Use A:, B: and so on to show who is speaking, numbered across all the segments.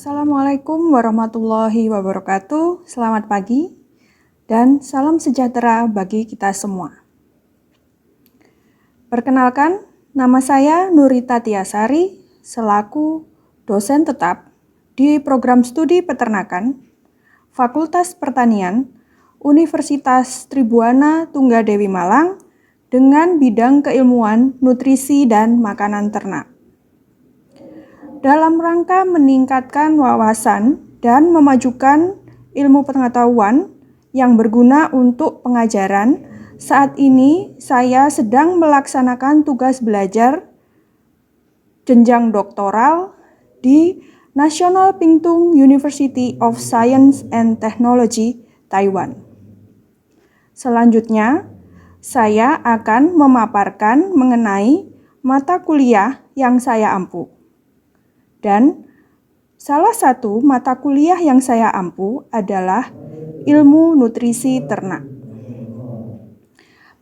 A: Assalamualaikum warahmatullahi wabarakatuh. Selamat pagi dan salam sejahtera bagi kita semua. Perkenalkan, nama saya Nurita Tiasari selaku dosen tetap di Program Studi Peternakan Fakultas Pertanian Universitas Tribhuwana Tunggadewi Malang dengan bidang keilmuan nutrisi dan makanan ternak. Dalam rangka meningkatkan wawasan dan memajukan ilmu pengetahuan yang berguna untuk pengajaran, saat ini saya sedang melaksanakan tugas belajar jenjang doktoral di National Pingtung University of Science and Technology, Taiwan. Selanjutnya, saya akan memaparkan mengenai mata kuliah yang saya ampu. Dan salah satu mata kuliah yang saya ampu adalah ilmu nutrisi ternak.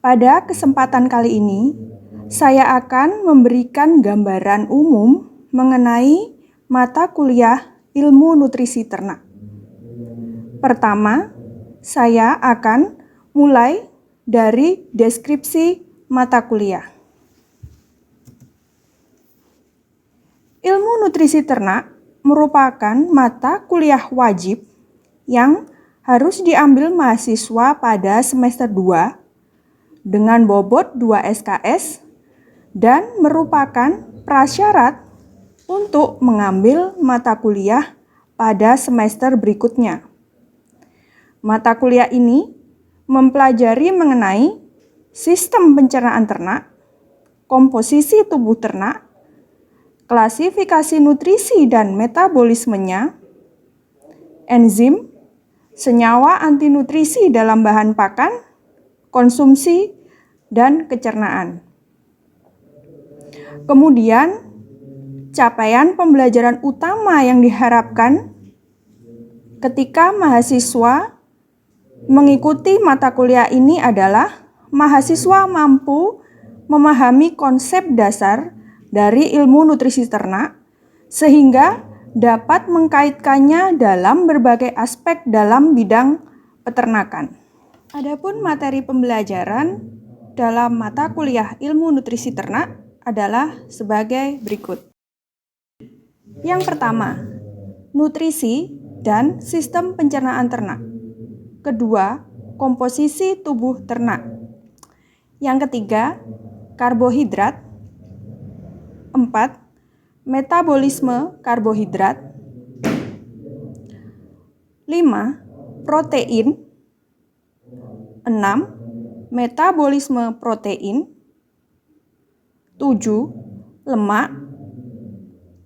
A: Pada kesempatan kali ini, saya akan memberikan gambaran umum mengenai mata kuliah ilmu nutrisi ternak. Pertama, saya akan mulai dari deskripsi mata kuliah. Ilmu nutrisi ternak merupakan mata kuliah wajib yang harus diambil mahasiswa pada semester 2 dengan bobot 2 SKS dan merupakan prasyarat untuk mengambil mata kuliah pada semester berikutnya. Mata kuliah ini mempelajari mengenai sistem pencernaan ternak, komposisi tubuh ternak, klasifikasi nutrisi dan metabolismenya, enzim, senyawa antinutrisi dalam bahan pakan, konsumsi, dan kecernaan. Kemudian, capaian pembelajaran utama yang diharapkan ketika mahasiswa mengikuti mata kuliah ini adalah mahasiswa mampu memahami konsep dasar dari ilmu nutrisi ternak, sehingga dapat mengkaitkannya dalam berbagai aspek dalam bidang peternakan. Adapun materi pembelajaran dalam mata kuliah ilmu nutrisi ternak adalah sebagai berikut. Yang pertama, nutrisi dan sistem pencernaan ternak. Kedua, komposisi tubuh ternak. Yang ketiga, karbohidrat. 4. Metabolisme karbohidrat. 5. Protein. 6. Metabolisme protein. 7. Lemak.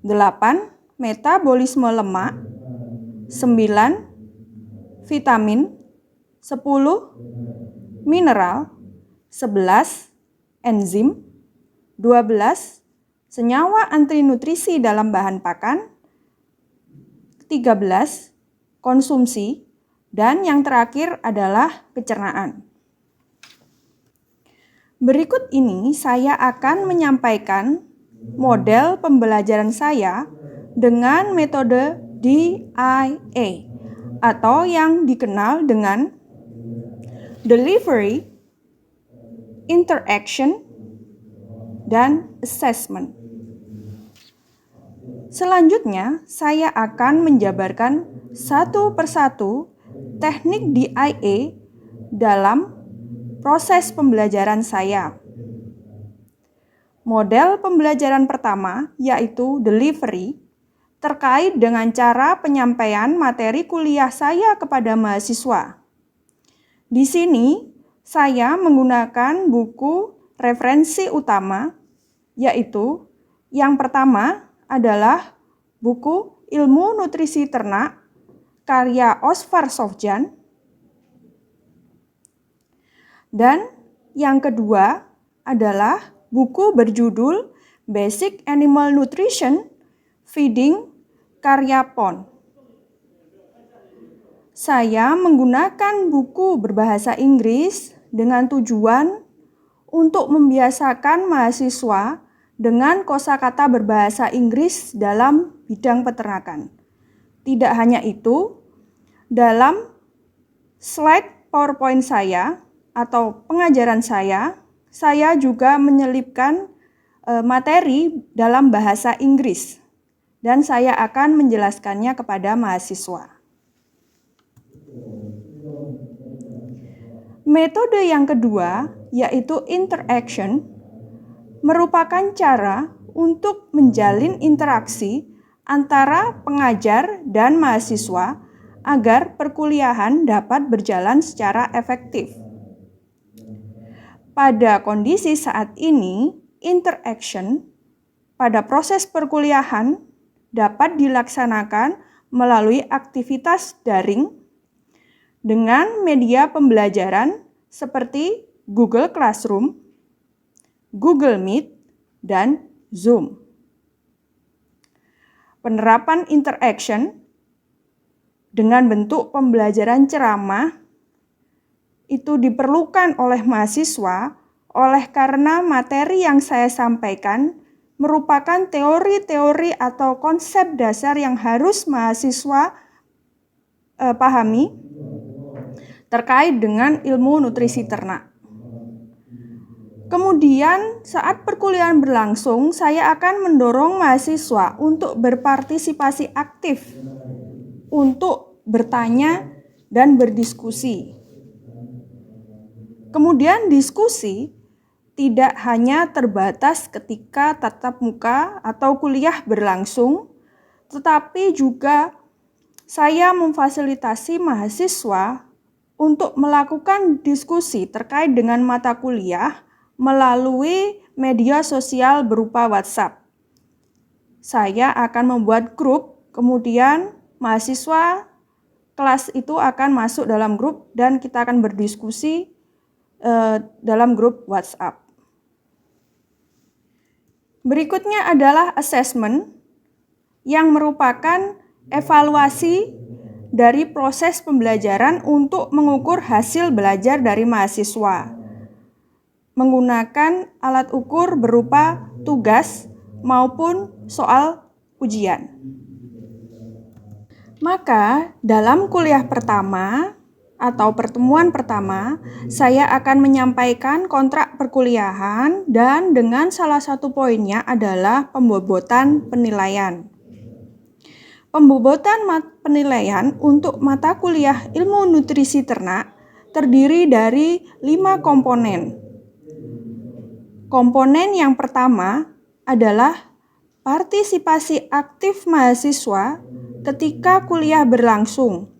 A: 8. Metabolisme lemak. 9. Vitamin. 10. Mineral. 11. Enzim. 12. Senyawa antinutrisi dalam bahan pakan. 13. Konsumsi. Dan yang terakhir adalah kecernaan. Berikut ini saya akan menyampaikan model pembelajaran saya dengan metode DIA atau yang dikenal dengan Delivery, Interaction, dan Assessment. Selanjutnya, saya akan menjabarkan satu persatu teknik DIA dalam proses pembelajaran saya. Model pembelajaran pertama yaitu delivery, terkait dengan cara penyampaian materi kuliah saya kepada mahasiswa. Di sini, saya menggunakan buku referensi utama, yaitu yang pertama adalah buku Ilmu Nutrisi Ternak karya Osvar Sofjan, dan yang kedua adalah buku berjudul Basic Animal Nutrition Feeding karya Pond. Saya menggunakan buku berbahasa Inggris dengan tujuan untuk membiasakan mahasiswa dengan kosakata berbahasa Inggris dalam bidang peternakan. Tidak hanya itu, dalam slide PowerPoint saya atau pengajaran saya juga menyelipkan materi dalam bahasa Inggris dan saya akan menjelaskannya kepada mahasiswa. Metode yang kedua, yaitu interaction, merupakan cara untuk menjalin interaksi antara pengajar dan mahasiswa agar perkuliahan dapat berjalan secara efektif. Pada kondisi saat ini, interaction pada proses perkuliahan dapat dilaksanakan melalui aktivitas daring dengan media pembelajaran seperti Google Classroom, Google Meet, dan Zoom. Penerapan interaction dengan bentuk pembelajaran ceramah itu diperlukan oleh mahasiswa oleh karena materi yang saya sampaikan merupakan teori-teori atau konsep dasar yang harus mahasiswa pahami terkait dengan ilmu nutrisi ternak. Kemudian saat perkuliahan berlangsung, saya akan mendorong mahasiswa untuk berpartisipasi aktif, untuk bertanya dan berdiskusi. Kemudian diskusi tidak hanya terbatas ketika tatap muka atau kuliah berlangsung, tetapi juga saya memfasilitasi mahasiswa untuk melakukan diskusi terkait dengan mata kuliah melalui media sosial berupa WhatsApp. Saya akan membuat grup, kemudian mahasiswa kelas itu akan masuk dalam grup dan kita akan berdiskusi dalam grup WhatsApp. Berikutnya adalah assessment yang merupakan evaluasi dari proses pembelajaran untuk mengukur hasil belajar dari mahasiswa menggunakan alat ukur berupa tugas maupun soal ujian. Maka dalam kuliah pertama atau pertemuan pertama, saya akan menyampaikan kontrak perkuliahan dan dengan salah satu poinnya adalah pembobotan penilaian. Pembobotan penilaian untuk mata kuliah ilmu nutrisi ternak terdiri dari 5 komponen. Komponen yang pertama adalah partisipasi aktif mahasiswa ketika kuliah berlangsung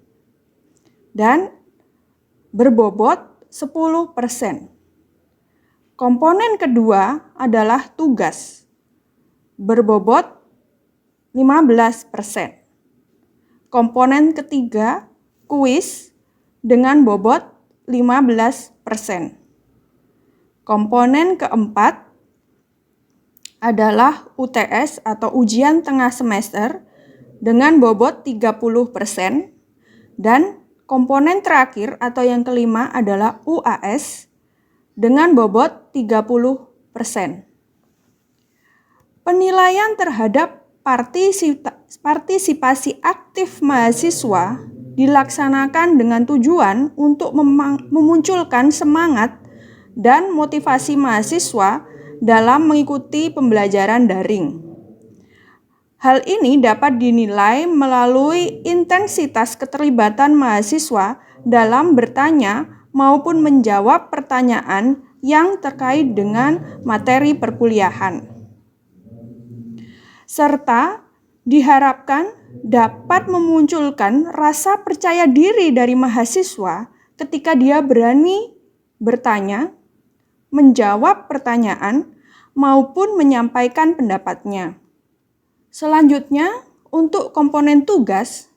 A: dan berbobot 10%. Komponen kedua adalah tugas, berbobot 15%. Komponen ketiga, kuis dengan bobot 15%. Komponen keempat adalah UTS atau ujian tengah semester dengan bobot 30%. Dan komponen terakhir atau yang kelima adalah UAS dengan bobot 30%. Penilaian terhadap partisipasi aktif mahasiswa dilaksanakan dengan tujuan untuk memunculkan semangat dan motivasi mahasiswa dalam mengikuti pembelajaran daring. Hal ini dapat dinilai melalui intensitas keterlibatan mahasiswa dalam bertanya maupun menjawab pertanyaan yang terkait dengan materi perkuliahan. Serta diharapkan dapat memunculkan rasa percaya diri dari mahasiswa ketika dia berani bertanya, menjawab pertanyaan, maupun menyampaikan pendapatnya. Selanjutnya, untuk komponen tugas,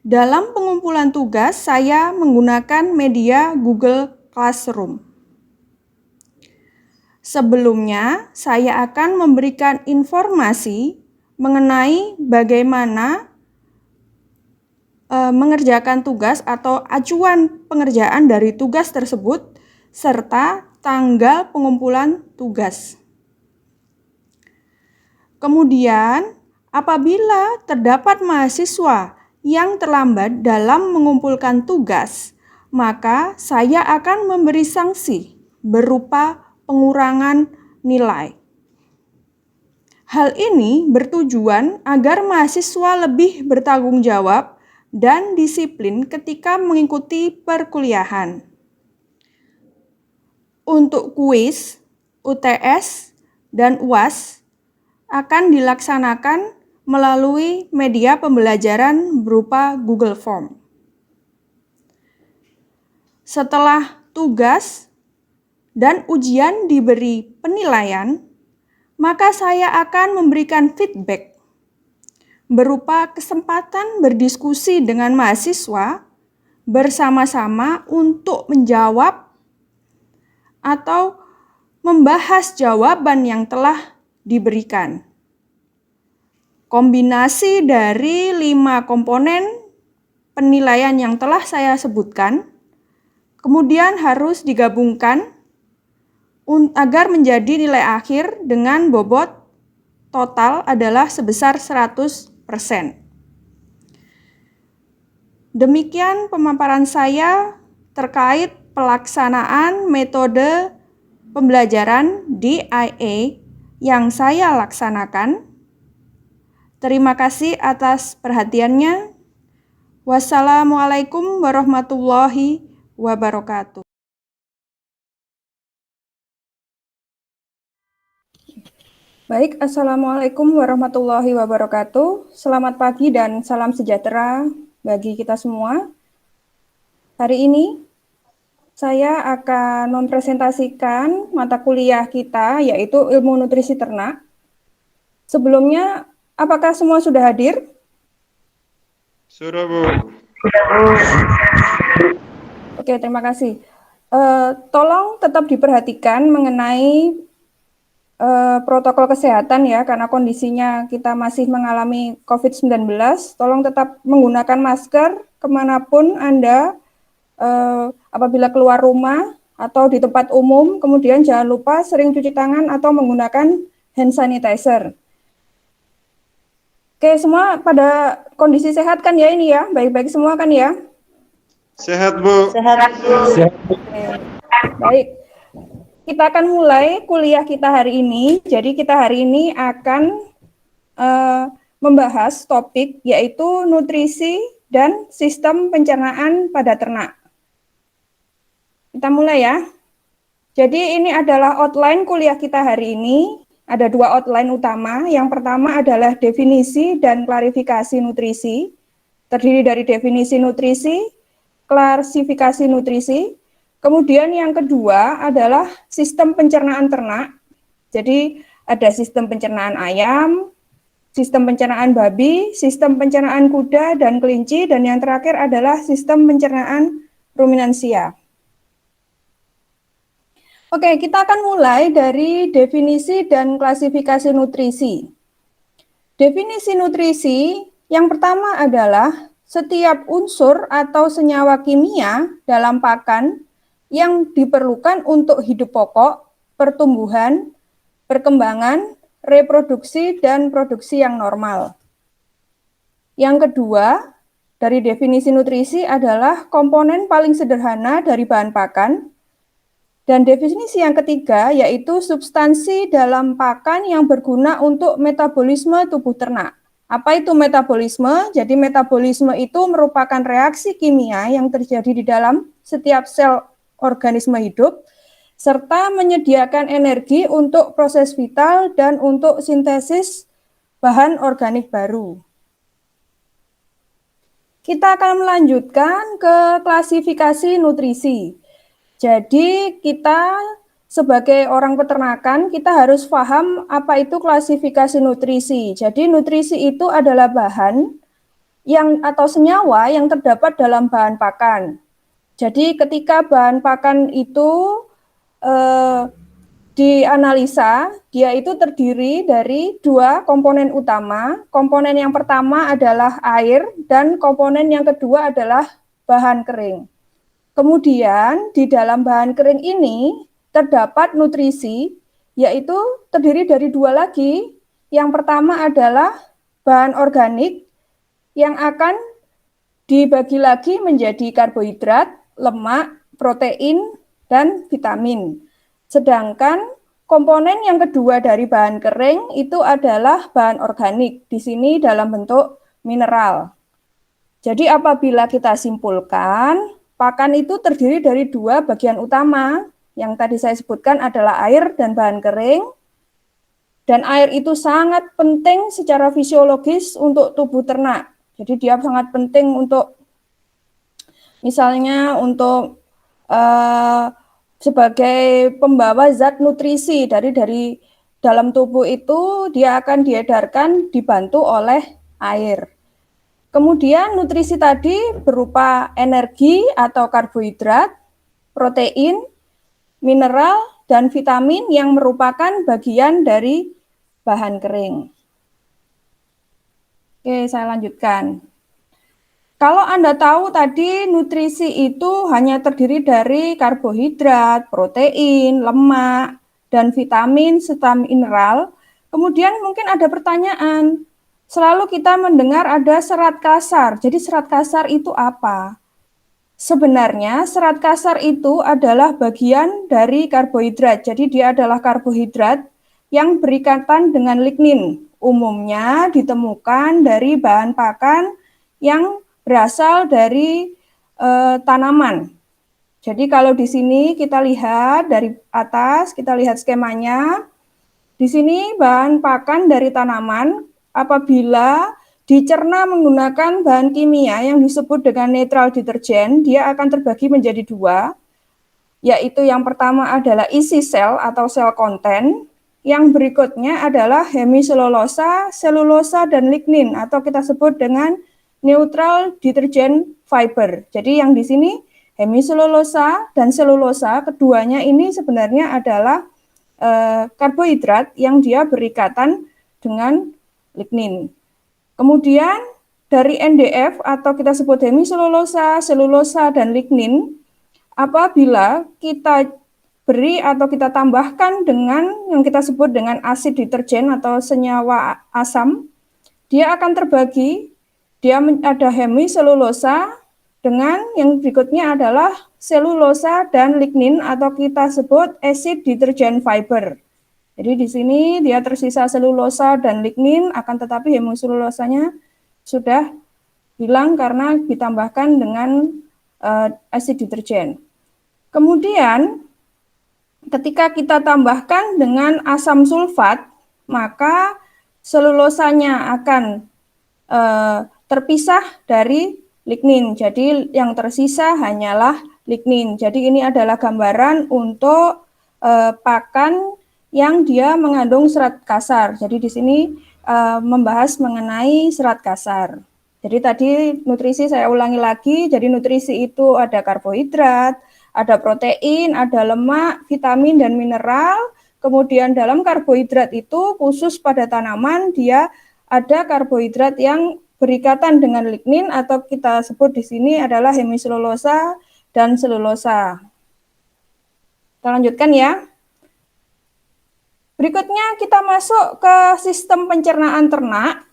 A: dalam pengumpulan tugas saya menggunakan media Google Classroom. Sebelumnya, saya akan memberikan informasi mengenai bagaimana mengerjakan tugas atau acuan pengerjaan dari tugas tersebut, serta tanggal pengumpulan tugas. Kemudian, Apabila terdapat mahasiswa yang terlambat dalam mengumpulkan tugas, maka saya akan memberi sanksi berupa pengurangan nilai. Hal ini bertujuan agar mahasiswa lebih bertanggung jawab dan disiplin ketika mengikuti perkuliahan. Untuk kuis, UTS, dan UAS akan dilaksanakan melalui media pembelajaran berupa Google Form. Setelah tugas dan ujian diberi penilaian, maka saya akan memberikan feedback berupa kesempatan berdiskusi dengan mahasiswa bersama-sama untuk menjawab atau membahas jawaban yang telah diberikan. Kombinasi dari 5 komponen penilaian yang telah saya sebutkan, kemudian harus digabungkan agar menjadi nilai akhir dengan bobot total adalah sebesar 100%. Demikian pemaparan saya terkait pelaksanaan metode pembelajaran DIA yang saya laksanakan. Terima kasih atas perhatiannya. Wassalamualaikum warahmatullahi wabarakatuh. Baik, Assalamualaikum warahmatullahi wabarakatuh. Selamat pagi dan salam sejahtera bagi kita semua. Hari ini saya akan mempresentasikan mata kuliah kita, yaitu Ilmu Nutrisi Ternak. Sebelumnya, apakah semua sudah hadir?
B: Sudah, Bu.
A: Oke, terima kasih. Tolong tetap diperhatikan mengenai protokol kesehatan ya, karena kondisinya kita masih mengalami COVID-19. Tolong tetap menggunakan masker kemanapun Anda apabila keluar rumah atau di tempat umum. Kemudian jangan lupa sering cuci tangan atau menggunakan hand sanitizer. Oke, semua pada kondisi sehat kan ya ini ya? Baik-baik semua kan ya?
B: Sehat, Bu.
C: Sehat, Bu.
A: Oke. Baik. Kita akan mulai kuliah kita hari ini. Jadi kita hari ini akan membahas topik yaitu nutrisi dan sistem pencernaan pada ternak. Kita mulai ya. Jadi ini adalah outline kuliah kita hari ini. Ada 2 outline utama. Yang pertama adalah definisi dan klarifikasi nutrisi. Terdiri dari definisi nutrisi, klasifikasi nutrisi. Kemudian yang kedua adalah sistem pencernaan ternak. Jadi ada sistem pencernaan ayam, sistem pencernaan babi, sistem pencernaan kuda dan kelinci, dan yang terakhir adalah sistem pencernaan ruminansia. Oke, kita akan mulai dari definisi dan klasifikasi nutrisi. Definisi nutrisi yang pertama adalah setiap unsur atau senyawa kimia dalam pakan yang diperlukan untuk hidup pokok, pertumbuhan, perkembangan, reproduksi, dan produksi yang normal. Yang kedua, dari definisi nutrisi adalah komponen paling sederhana dari bahan pakan. Dan definisi yang ketiga yaitu substansi dalam pakan yang berguna untuk metabolisme tubuh ternak. Apa itu metabolisme? Jadi metabolisme itu merupakan reaksi kimia yang terjadi di dalam setiap sel organisme hidup, serta menyediakan energi untuk proses vital dan untuk sintesis bahan organik baru. Kita akan melanjutkan ke klasifikasi nutrisi. Jadi kita sebagai orang peternakan, kita harus paham apa itu klasifikasi nutrisi. Jadi nutrisi itu adalah bahan yang atau senyawa yang terdapat dalam bahan pakan. Jadi ketika bahan pakan itu dianalisa, dia itu terdiri dari 2 komponen utama. Komponen yang pertama adalah air dan komponen yang kedua adalah bahan kering. Kemudian di dalam bahan kering ini terdapat nutrisi, yaitu terdiri dari 2 lagi. Yang pertama adalah bahan organik yang akan dibagi lagi menjadi karbohidrat, lemak, protein, dan vitamin. Sedangkan komponen yang kedua dari bahan kering itu adalah bahan organik, di sini dalam bentuk mineral. Jadi apabila kita simpulkan, pakan itu terdiri dari dua bagian utama, yang tadi saya sebutkan adalah air dan bahan kering. Dan air itu sangat penting secara fisiologis untuk tubuh ternak. Jadi dia sangat penting untuk misalnya untuk sebagai pembawa zat nutrisi dari dalam tubuh itu dia akan diedarkan dibantu oleh air. Kemudian nutrisi tadi berupa energi atau karbohidrat, protein, mineral, dan vitamin yang merupakan bagian dari bahan kering. Oke, saya lanjutkan. Kalau Anda tahu tadi nutrisi itu hanya terdiri dari karbohidrat, protein, lemak, dan vitamin serta mineral, kemudian mungkin ada pertanyaan. Selalu kita mendengar ada serat kasar. Jadi serat kasar itu apa? Sebenarnya serat kasar itu adalah bagian dari karbohidrat. Jadi dia adalah karbohidrat yang berikatan dengan lignin. Umumnya ditemukan dari bahan pakan yang berasal dari tanaman. Jadi kalau di sini kita lihat dari atas, kita lihat skemanya. Di sini bahan pakan dari tanaman apabila dicerna menggunakan bahan kimia yang disebut dengan netral deterjen, dia akan terbagi menjadi dua, yaitu yang pertama adalah isi sel atau sel konten, yang berikutnya adalah hemiselulosa, selulosa, dan lignin atau kita sebut dengan neutral deterjen fiber. Jadi yang di sini hemiselulosa dan selulosa, keduanya ini sebenarnya adalah karbohidrat yang dia berikatan dengan lignin. Kemudian dari NDF atau kita sebut hemiselulosa, selulosa, dan lignin, apabila kita beri atau kita tambahkan dengan yang kita sebut dengan asid deterjen atau senyawa asam, dia akan terbagi, dia ada hemiselulosa dengan yang berikutnya adalah selulosa dan lignin atau kita sebut acid deterjen fiber. Jadi di sini dia tersisa selulosa dan lignin, akan tetapi hemiselulosanya sudah hilang karena ditambahkan dengan acid deterjen. Kemudian ketika kita tambahkan dengan asam sulfat, maka selulosanya akan terpisah dari lignin. Jadi yang tersisa hanyalah lignin. Jadi ini adalah gambaran untuk pakan yang dia mengandung serat kasar. Jadi di sini membahas mengenai serat kasar. Jadi tadi nutrisi saya ulangi lagi. Jadi nutrisi itu ada karbohidrat, ada protein, ada lemak, vitamin, dan mineral. Kemudian dalam karbohidrat itu khusus pada tanaman dia ada karbohidrat yang berikatan dengan lignin atau kita sebut di sini adalah hemiselulosa dan selulosa. Kita lanjutkan ya. Berikutnya kita masuk ke sistem pencernaan ternak.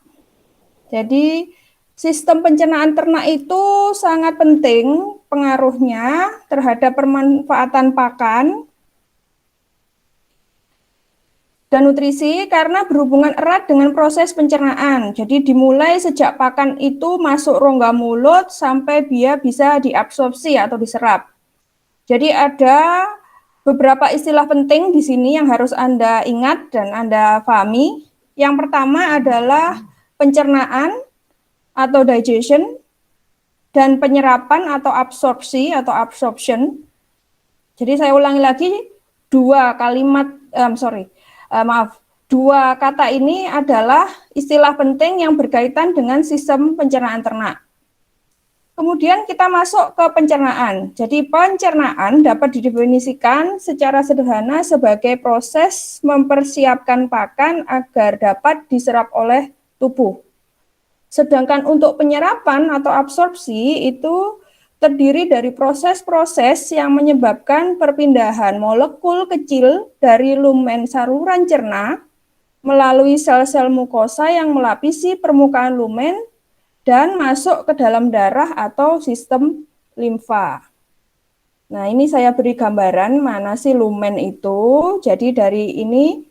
A: Jadi sistem pencernaan ternak itu sangat penting pengaruhnya terhadap pemanfaatan pakan dan nutrisi karena berhubungan erat dengan proses pencernaan. Jadi dimulai sejak pakan itu masuk rongga mulut sampai dia bisa diabsorpsi atau diserap. Jadi ada beberapa istilah penting di sini yang harus Anda ingat dan Anda pahami. Yang pertama adalah pencernaan atau digestion dan penyerapan atau absorpsi atau absorption. Jadi saya ulangi lagi dua kata ini adalah istilah penting yang berkaitan dengan sistem pencernaan ternak. Kemudian kita masuk ke pencernaan. Jadi pencernaan dapat didefinisikan secara sederhana sebagai proses mempersiapkan pakan agar dapat diserap oleh tubuh. Sedangkan untuk penyerapan atau absorpsi itu terdiri dari proses-proses yang menyebabkan perpindahan molekul kecil dari lumen saluran cerna melalui sel-sel mukosa yang melapisi permukaan lumen dan masuk ke dalam darah atau sistem limfa. Nah, ini saya beri gambaran mana sih lumen itu. Jadi dari ini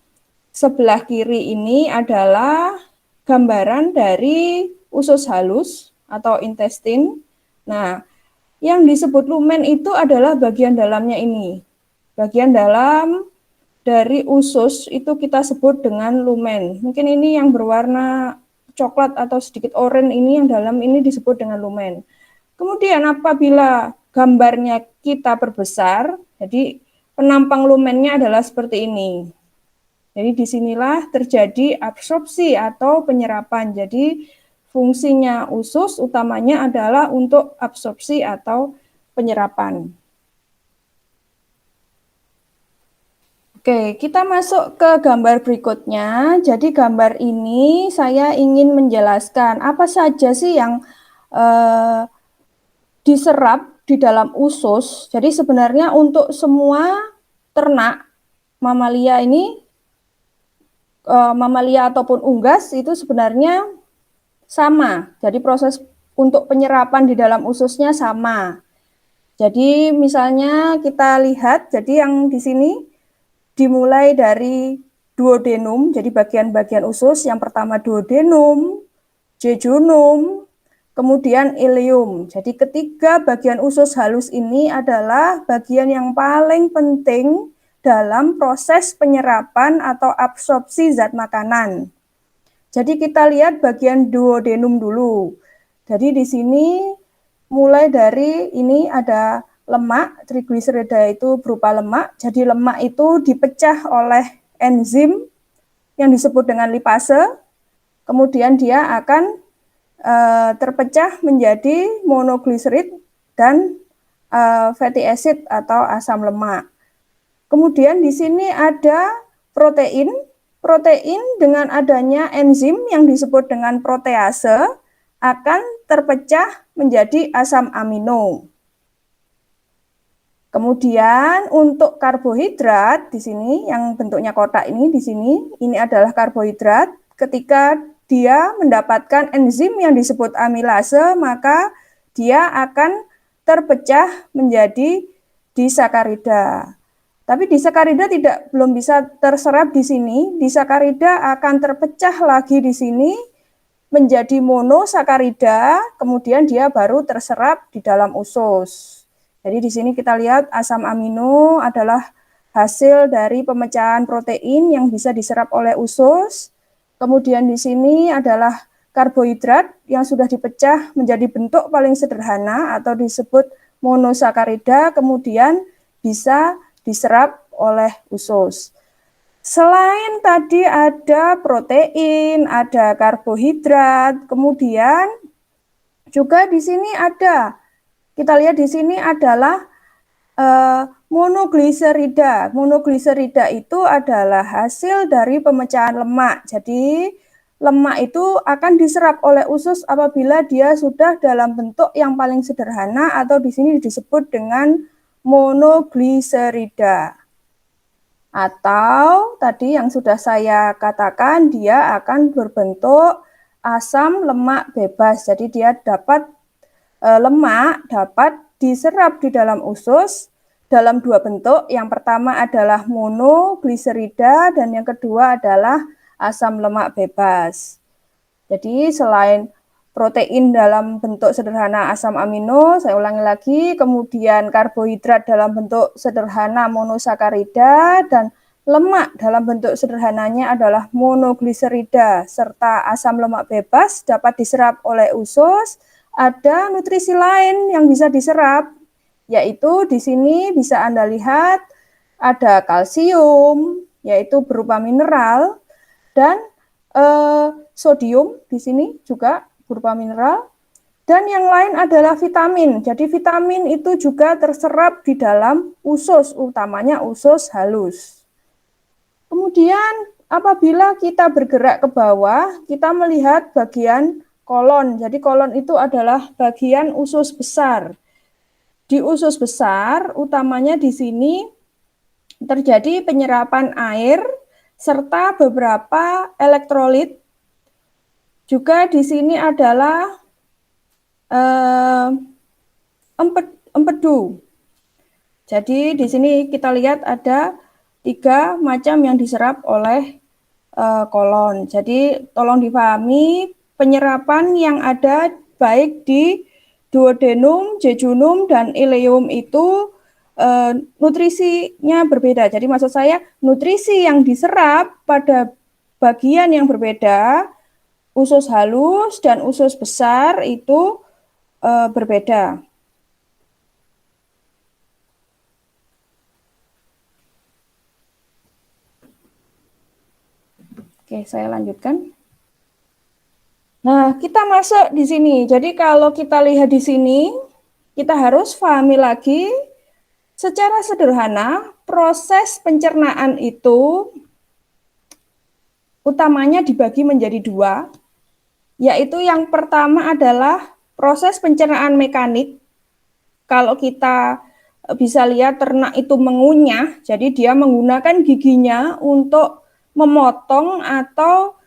A: sebelah kiri ini adalah gambaran dari usus halus atau intestin. Nah, yang disebut lumen itu adalah bagian dalamnya ini. Bagian dalam dari usus itu kita sebut dengan lumen. Mungkin ini yang berwarna coklat atau sedikit oranye ini yang dalam ini disebut dengan lumen. Kemudian apabila gambarnya kita perbesar, jadi penampang lumennya adalah seperti ini. Jadi disinilah terjadi absorpsi atau penyerapan. Jadi fungsinya usus utamanya adalah untuk absorpsi atau penyerapan. Oke, kita masuk ke gambar berikutnya. Jadi gambar ini saya ingin menjelaskan apa saja sih yang diserap di dalam usus. Jadi sebenarnya untuk semua ternak mamalia ini, mamalia ataupun unggas itu sebenarnya sama. Jadi proses untuk penyerapan di dalam ususnya sama. Jadi misalnya kita lihat, jadi yang di sini dimulai dari duodenum, jadi bagian-bagian usus. Yang pertama duodenum, jejunum, kemudian ileum. Jadi ketiga bagian usus halus ini adalah bagian yang paling penting dalam proses penyerapan atau absorpsi zat makanan. Jadi kita lihat bagian duodenum dulu. Jadi di sini mulai dari ini ada lemak, trigliserida itu berupa lemak. Jadi lemak itu dipecah oleh enzim yang disebut dengan lipase. Kemudian dia akan terpecah menjadi monogliserid dan fatty acid atau asam lemak. Kemudian di sini ada protein. Protein dengan adanya enzim yang disebut dengan protease akan terpecah menjadi asam amino. Kemudian untuk karbohidrat di sini yang bentuknya kotak ini di sini, ini adalah karbohidrat. Ketika dia mendapatkan enzim yang disebut amilase, maka dia akan terpecah menjadi disakarida. Tapi disakarida belum bisa terserap di sini. Disakarida akan terpecah lagi di sini menjadi monosakarida, kemudian dia baru terserap di dalam usus. Jadi di sini kita lihat asam amino adalah hasil dari pemecahan protein yang bisa diserap oleh usus. Kemudian di sini adalah karbohidrat yang sudah dipecah menjadi bentuk paling sederhana atau disebut monosakarida, kemudian bisa diserap oleh usus. Selain tadi ada protein, ada karbohidrat, kemudian juga di sini ada, kita lihat di sini adalah monogliserida. Monogliserida itu adalah hasil dari pemecahan lemak. Jadi lemak itu akan diserap oleh usus apabila dia sudah dalam bentuk yang paling sederhana atau di sini disebut dengan monogliserida. Atau tadi yang sudah saya katakan dia akan berbentuk asam lemak bebas. Jadi dia dapat lemak dapat diserap di dalam usus dalam dua bentuk. Yang pertama adalah monogliserida dan yang kedua adalah asam lemak bebas. Jadi selain protein dalam bentuk sederhana asam amino, saya ulangi lagi, kemudian karbohidrat dalam bentuk sederhana monosakarida, dan lemak dalam bentuk sederhananya adalah monogliserida, serta asam lemak bebas dapat diserap oleh usus. Ada nutrisi lain yang bisa diserap, yaitu di sini bisa Anda lihat ada kalsium, yaitu berupa mineral, dan sodium di sini juga berupa mineral, dan yang lain adalah vitamin. Jadi vitamin itu juga terserap di dalam usus, utamanya usus halus. Kemudian apabila kita bergerak ke bawah, kita melihat bagian kolon. Jadi kolon itu adalah bagian usus besar. Di usus besar, utamanya di sini terjadi penyerapan air serta beberapa elektrolit. Juga di sini adalah empedu. Jadi di sini kita lihat ada 3 macam yang diserap oleh kolon. Jadi tolong dipahami penyerapan yang ada baik di duodenum, jejunum, dan ileum itu nutrisinya berbeda. Jadi maksud saya nutrisi yang diserap pada bagian yang berbeda, usus halus dan usus besar itu berbeda. Oke, saya lanjutkan. Nah, kita masuk di sini. Jadi kalau kita lihat di sini, kita harus pahami lagi secara sederhana proses pencernaan itu utamanya dibagi menjadi 2, yaitu yang pertama adalah proses pencernaan mekanik. Kalau kita bisa lihat ternak itu mengunyah, jadi dia menggunakan giginya untuk memotong atau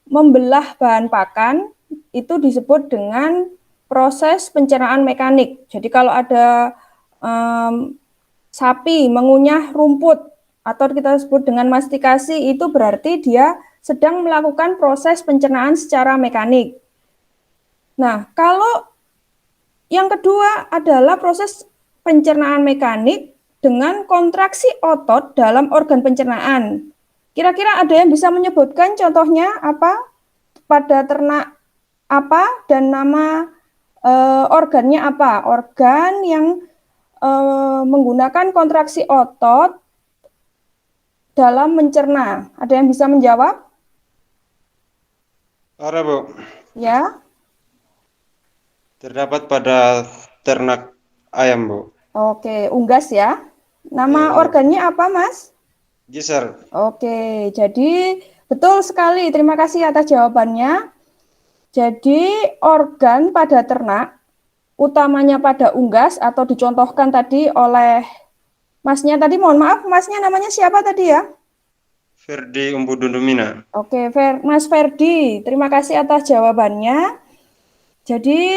A: membelah bahan pakan, itu disebut dengan proses pencernaan mekanik. Jadi kalau ada sapi mengunyah rumput atau kita sebut dengan mastikasi, itu berarti dia sedang melakukan proses pencernaan secara mekanik. Nah, kalau yang kedua adalah proses pencernaan mekanik dengan kontraksi otot dalam organ pencernaan. Kira-kira ada yang bisa menyebutkan contohnya apa pada ternak apa dan nama organnya apa? Organ yang menggunakan kontraksi otot dalam mencerna. Ada yang bisa menjawab?
B: Ada, Bu.
A: Ya.
B: Terdapat pada ternak ayam, Bu.
A: Oke, unggas ya. Nama
B: Iya.
A: organnya apa, Mas?
B: Giser.
A: Oke, jadi betul sekali. Terima kasih atas jawabannya. Jadi organ pada ternak, utamanya pada unggas atau dicontohkan tadi oleh Masnya tadi, mohon maaf, Masnya namanya siapa tadi ya?
B: Ferdi Umbudundumina.
A: Oke, Mas Ferdi, terima kasih atas jawabannya. Jadi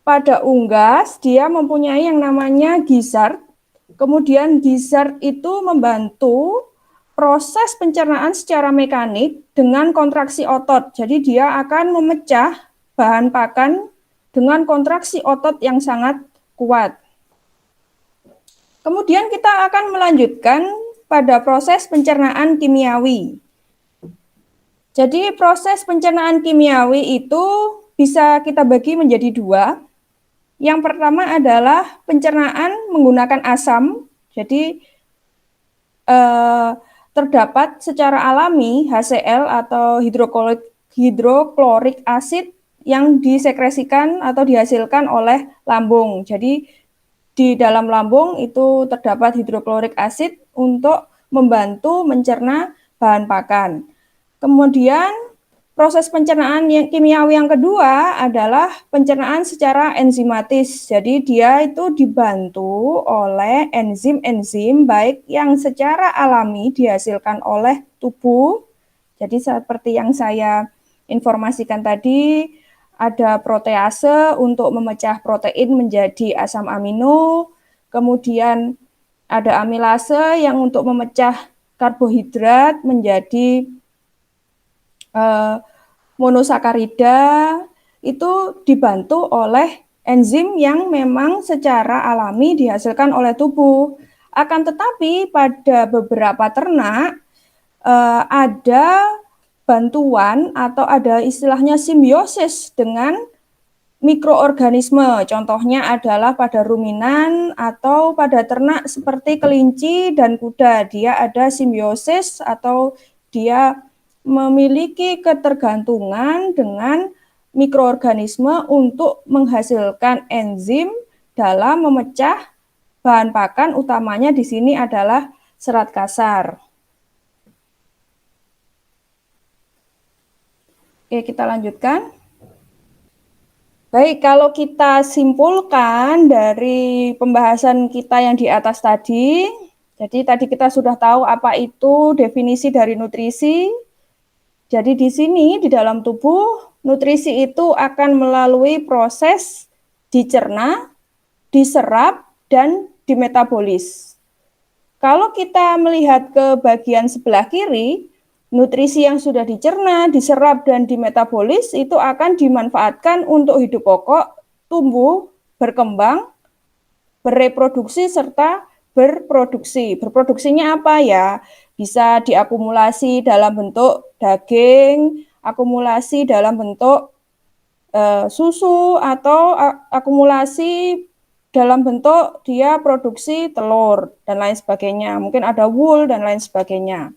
A: pada unggas dia mempunyai yang namanya gizzard. Kemudian gizzard itu membantu proses pencernaan secara mekanik dengan kontraksi otot. Jadi dia akan memecah bahan pakan dengan kontraksi otot yang sangat kuat. Kemudian kita akan melanjutkan pada proses pencernaan kimiawi. Jadi proses pencernaan kimiawi itu bisa kita bagi menjadi 2. Yang pertama adalah pencernaan menggunakan asam. Jadi terdapat secara alami HCl atau hidroklorik asid yang disekresikan atau dihasilkan oleh lambung. Jadi di dalam lambung itu terdapat hidroklorik asid untuk membantu mencerna bahan pakan. Kemudian proses pencernaan yang kimiawi yang kedua adalah pencernaan secara enzimatis. Jadi dia itu dibantu oleh enzim-enzim baik yang secara alami dihasilkan oleh tubuh. Jadi seperti yang saya informasikan tadi, ada protease untuk memecah protein menjadi asam amino, kemudian ada amilase yang untuk memecah karbohidrat menjadi monosakarida, itu dibantu oleh enzim yang memang secara alami dihasilkan oleh tubuh. Akan tetapi pada beberapa ternak ada bantuan atau ada istilahnya simbiosis dengan mikroorganisme. Contohnya adalah pada ruminan atau pada ternak seperti kelinci dan kuda. Dia ada simbiosis atau dia memiliki ketergantungan dengan mikroorganisme untuk menghasilkan enzim dalam memecah bahan pakan, utamanya di sini adalah serat kasar. Oke, kita lanjutkan. Baik, kalau kita simpulkan dari pembahasan kita yang di atas tadi, Jadi tadi kita sudah tahu apa itu definisi dari nutrisi. Jadi di sini di dalam tubuh, nutrisi itu akan melalui proses dicerna, diserap, dan dimetabolis. Kalau kita melihat ke bagian sebelah kiri, nutrisi yang sudah dicerna, diserap, dan dimetabolis itu akan dimanfaatkan untuk hidup pokok, tumbuh, berkembang, bereproduksi, serta berproduksi. Berproduksinya apa ya? Bisa diakumulasi dalam bentuk daging, akumulasi dalam bentuk susu, atau akumulasi dalam bentuk dia produksi telur dan lain sebagainya. Mungkin ada wool dan lain sebagainya.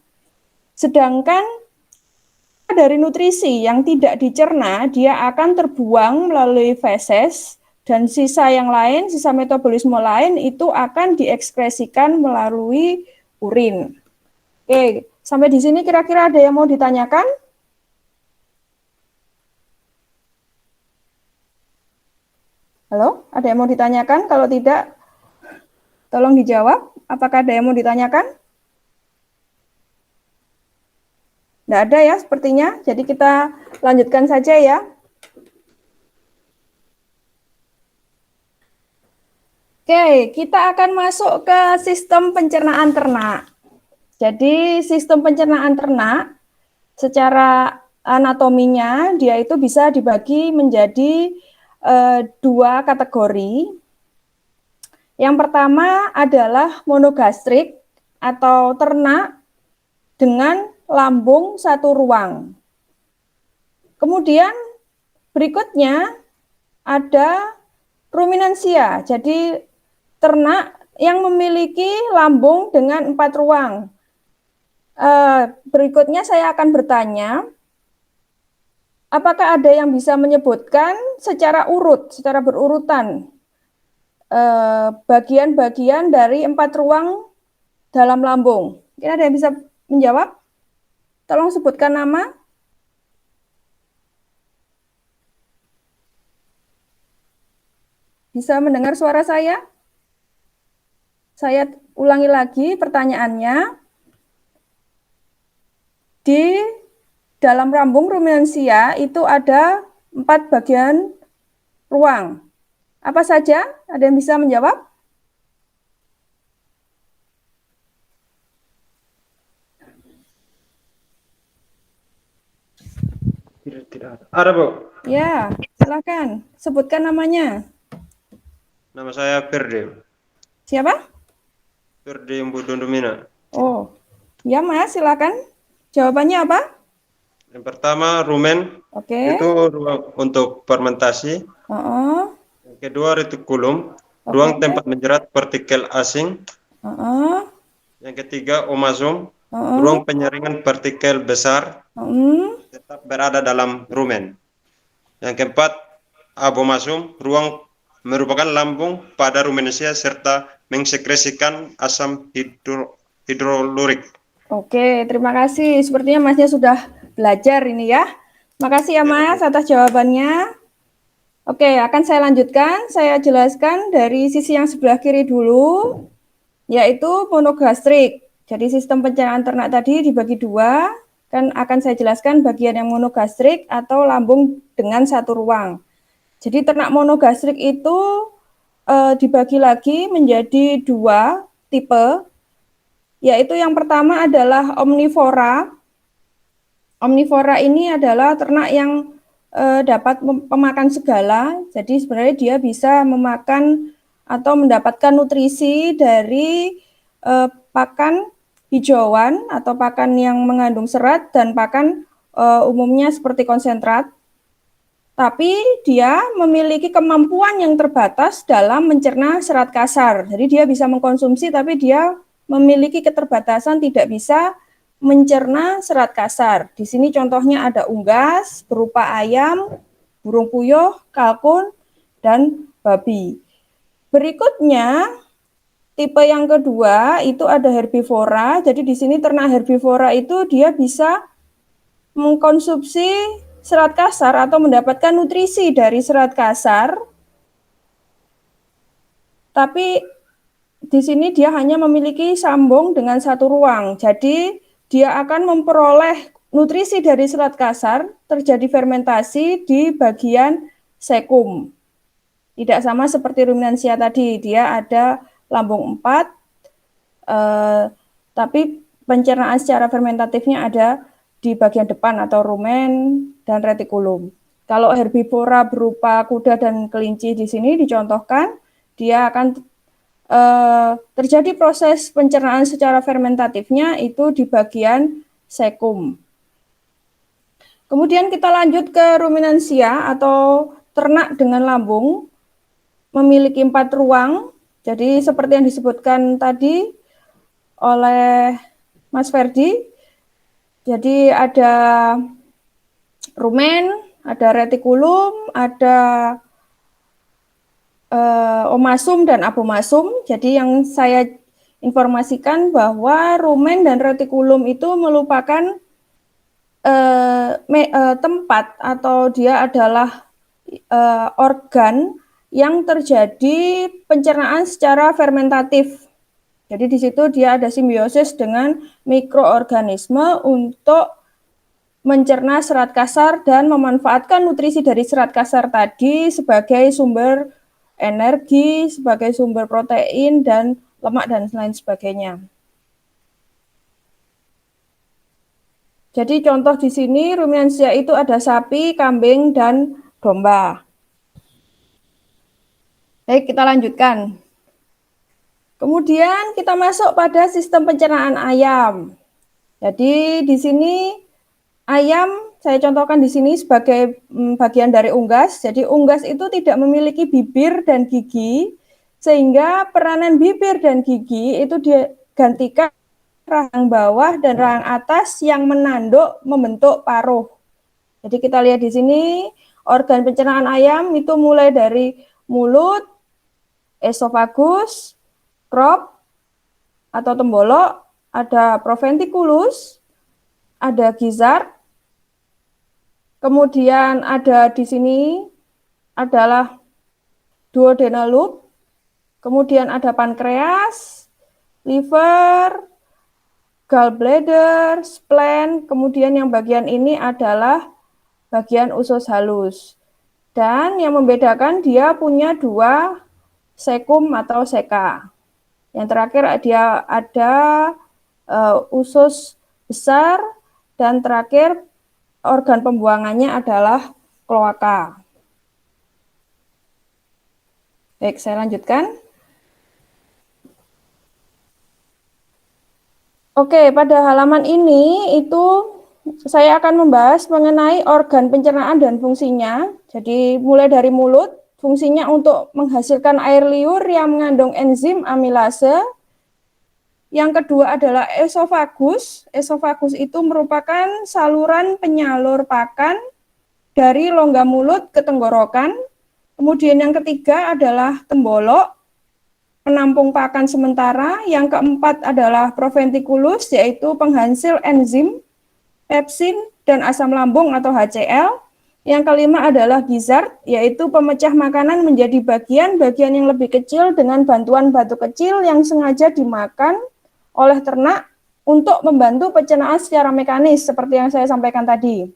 A: Sedangkan dari nutrisi yang tidak dicerna, dia akan terbuang melalui feses, dan sisa yang lain, sisa metabolisme lain itu akan diekskresikan melalui urin. Oke, sampai di sini kira-kira ada yang mau ditanyakan? Halo, ada yang mau ditanyakan? Kalau tidak, tolong dijawab. Apakah ada yang mau ditanyakan? Tidak ada ya sepertinya, jadi kita lanjutkan saja ya. Oke, kita akan masuk ke sistem pencernaan ternak. Jadi sistem pencernaan ternak secara anatominya dia itu bisa dibagi menjadi dua kategori. Yang pertama adalah monogastrik atau ternak dengan lambung satu ruang. Kemudian berikutnya ada ruminansia, jadi ternak yang memiliki lambung dengan 4 ruang. Berikutnya saya akan bertanya, apakah ada yang bisa menyebutkan secara urut, secara berurutan, bagian-bagian dari 4 ruang dalam lambung? Kira ada yang bisa menjawab? Tolong sebutkan nama. Bisa mendengar suara saya? Saya ulangi lagi pertanyaannya. Di dalam lambung ruminansia itu ada 4 bagian ruang. Apa saja? Ada yang bisa menjawab?
B: Tidak ada. Ada, Bu.
A: Ya, silakan. Sebutkan namanya.
B: Nama saya Firdi.
A: Siapa?
B: Firdi Umbudundumina.
A: Oh, ya Mas, silakan. Jawabannya apa?
B: Yang pertama, rumen.
A: Oke.
B: Itu ruang untuk fermentasi.
A: Uh-uh.
B: Yang kedua, retikulum.
A: Oke.
B: Ruang tempat menjerat partikel asing.
A: Uh-uh.
B: Yang ketiga, omasum.
A: Uh-uh.
B: Ruang penyaringan partikel besar. Tetap berada dalam rumen. Yang keempat, abomasum. Ruang merupakan lambung pada rumenansia serta mensekresikan asam hidrolurik.
A: Oke, terima kasih. Sepertinya Masnya sudah belajar ini ya. Makasih ya Mas atas jawabannya. Oke, akan saya lanjutkan. Saya jelaskan dari sisi yang sebelah kiri dulu, yaitu monogastrik. Jadi sistem pencernaan ternak tadi dibagi dua. Kan akan saya jelaskan bagian yang monogastrik atau lambung dengan satu ruang. Jadi ternak monogastrik itu dibagi lagi menjadi dua tipe, yaitu yang pertama adalah omnivora. Omnivora ini adalah ternak yang dapat pemakan segala, jadi sebenarnya dia bisa memakan atau mendapatkan nutrisi dari pakan hijauan atau pakan yang mengandung serat dan pakan umumnya seperti konsentrat. Tapi dia memiliki kemampuan yang terbatas dalam mencerna serat kasar. Jadi dia bisa mengkonsumsi tapi dia memiliki keterbatasan tidak bisa mencerna serat kasar. Di sini contohnya ada unggas berupa ayam, burung puyuh, kalkun, dan babi. Berikutnya tipe yang kedua itu ada herbivora. Jadi di sini ternak herbivora itu dia bisa mengkonsumsi serat kasar atau mendapatkan nutrisi dari serat kasar, tapi di sini dia hanya memiliki sambung dengan satu ruang. Jadi dia akan memperoleh nutrisi dari serat kasar, terjadi fermentasi di bagian sekum. Tidak sama seperti ruminansia tadi, dia ada lambung 4, tapi pencernaan secara fermentatifnya ada di bagian depan atau rumen dan retikulum. Kalau herbivora berupa kuda dan kelinci di sini dicontohkan, dia akan terjadi proses pencernaan secara fermentatifnya itu di bagian sekum. Kemudian kita lanjut ke ruminansia atau ternak dengan lambung, memiliki 4 ruang. Jadi seperti yang disebutkan tadi oleh Mas Ferdi, jadi ada rumen, ada retikulum, ada omasum dan abomasum. Jadi yang saya informasikan bahwa rumen dan retikulum itu merupakan tempat atau dia adalah organ yang terjadi pencernaan secara fermentatif. Jadi di situ dia ada simbiosis dengan mikroorganisme untuk mencerna serat kasar dan memanfaatkan nutrisi dari serat kasar tadi sebagai sumber energi, sebagai sumber protein dan lemak dan lain sebagainya. Jadi contoh di sini ruminansia itu ada sapi, kambing, dan domba. Baik, kita lanjutkan. Kemudian kita masuk pada sistem pencernaan ayam. Jadi di sini ayam saya contohkan di sini sebagai bagian dari unggas. Jadi unggas itu tidak memiliki bibir dan gigi, sehingga peranan bibir dan gigi itu digantikan rahang bawah dan rahang atas yang menanduk membentuk paruh. Jadi kita lihat di sini organ pencernaan ayam itu mulai dari mulut, esofagus, crop atau tembolok, ada proventriculus, ada gizzard, kemudian ada di sini adalah duodenal loop, kemudian ada pankreas, liver, gallbladder, spleen, kemudian yang bagian ini adalah bagian usus halus. Dan yang membedakan dia punya 2 sekum atau seka. Yang terakhir dia ada usus besar, dan terakhir organ pembuangannya adalah kloaka. Baik, saya lanjutkan. Oke, pada halaman ini itu saya akan membahas mengenai organ pencernaan dan fungsinya. Jadi mulai dari mulut, fungsinya untuk menghasilkan air liur yang mengandung enzim amilase. Yang kedua adalah esofagus. Esofagus itu merupakan saluran penyalur pakan dari rongga mulut ke tenggorokan. Kemudian yang ketiga adalah tembolok, penampung pakan sementara. Yang keempat adalah proventriculus, yaitu penghasil enzim, pepsin, dan asam lambung atau HCl. Yang kelima adalah gizzard, yaitu pemecah makanan menjadi bagian-bagian yang lebih kecil dengan bantuan batu kecil yang sengaja dimakan oleh ternak untuk membantu pencernaan secara mekanis, seperti yang saya sampaikan tadi.